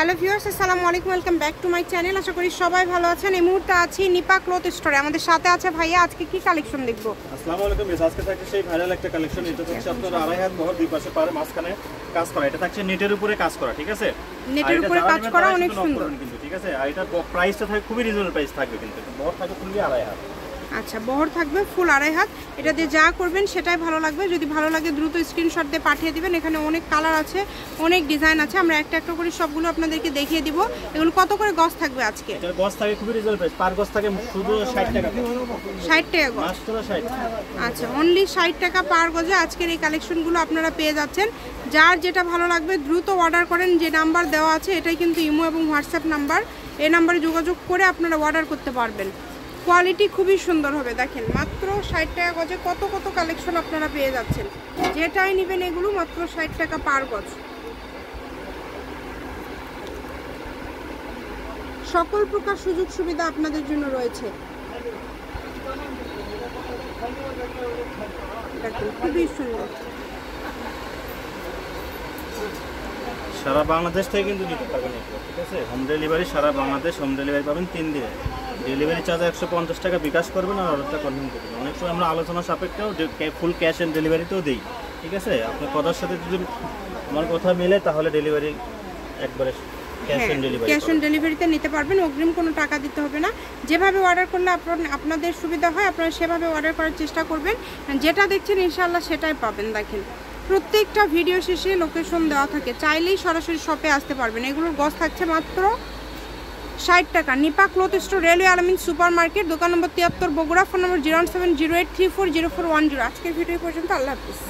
Hello viewers, আসসালামু আলাইকুম, welcome back to my channel. আশা করি সবাই ভালো আছেন। এই মুহূর্তে আছি নিপা ক্লথ স্টোরে। আমাদের সাথে আছে ভাইয়া। আজকে কি কালেকশন দেখবো? আসসালামু আলাইকুম। আজকে থাকছে সেই ভাইরাল একটা কালেকশন। এটা হচ্ছে আপনার আড়াই হাত বহর, দুই পাশে পারে, মাঝখানে কাজ করা। এটা থাকছে নেটের উপরে কাজ করা, ঠিক আছে? নেটের উপরে কাজ করা, অনেক সুন্দর কিন্তু, ঠিক আছে? আর এটা প্রাইসটা থাকবে খুবই রিজনেবল প্রাইস থাকবে, কিন্তু বহর থাকবে ফুললি আড়াই হাত। আচ্ছা, বহর থাকবে ফুল আড়াই হাত। এটা দিয়ে যা করবেন সেটাই ভালো লাগবে। যদি ভালো লাগে দ্রুত স্ক্রিনশট দিয়ে পাঠিয়ে দিবেন। এখানে অনেক কালার আছে, অনেক ডিজাইন আছে। আমরা একটা একটা করে সবগুলো আপনাদেরকে দেখিয়ে দিব। এগুলো কত করে গজ থাকবে আজকে? এটার গজ থাকে খুবই রিজনেবল প্রাইস। পার গজ থাকে শুধু 60 টাকা। 60 টাকা গজ, মাত্র 60। আচ্ছা, অনলি 60 টাকা পার গজে আজকের এই কালেকশনগুলো আপনারা পেয়ে যাচ্ছেন। যার যেটা ভালো লাগবে দ্রুত অর্ডার করেন। যে নাম্বার দেওয়া আছে এটাই কিন্তু ইমো এবং হোয়াটসঅ্যাপ নাম্বার। এই নাম্বারে যোগাযোগ করে আপনারা অর্ডার করতে পারবেন। কোয়ালিটি খুবই সুন্দর হবে। দেখেন, মাত্র 60 টাকা গজে কত কত কালেকশন আপনারা পেয়ে যাচ্ছেন। যেটাই নেবেন এগুলো মাত্র 60 টাকা পার গজ। সকল প্রকার সুযোগ সুবিধা আপনাদের জন্য রয়েছে। দেখেন, খুবই সুন্দর। সারা বাংলাদেশ থেকে কিন্তু নিতে পারবেন এগুলো, ঠিক আছে? হোম ডেলিভারি সারা বাংলাদেশ হোম ডেলিভারি পাবেন 3 দিনে। ডেলিভারি চার্জ 150 টাকা বিকাশ করবেন আর অর্ডারটা কনফার্ম করবেন। অনেক সময় আমরা আলোচনা সাপেক্ষেও ফুল ক্যাশ অন ডেলিভারিতেও দিই, ঠিক আছে? আপনার কথার সাথে যদি আমার কথা মিলে তাহলে ডেলিভারি একবারে ক্যাশ অন ডেলিভারিতে নিতে পারবেন। অগ্রিম কোনো টাকা দিতে হবে না। যেভাবে অর্ডার করলে আপনাদের সুবিধা হয় আপনারা সেভাবে অর্ডার করার চেষ্টা করবেন। যেটা দেখছেন ইনশাআল্লাহ সেটাই পাবেন। দেখেন, প্রত্যেকটা ভিডিও শেষে লোকেশন দেওয়া থাকে, চাইলেই সরাসরি শপে আসতে পারবেন। এগুলোর গজ থাকছে মাত্র 60 টাকা। নিপা ক্লথ স্টোর, রেলওয়ে আলামিন সুপার মার্কেট, দোকান নম্বর 73, বগুড়া। ফোন নম্বর 01708340410। আজকের ভিডিও পর্যন্ত, আল্লাহ হাফিজ।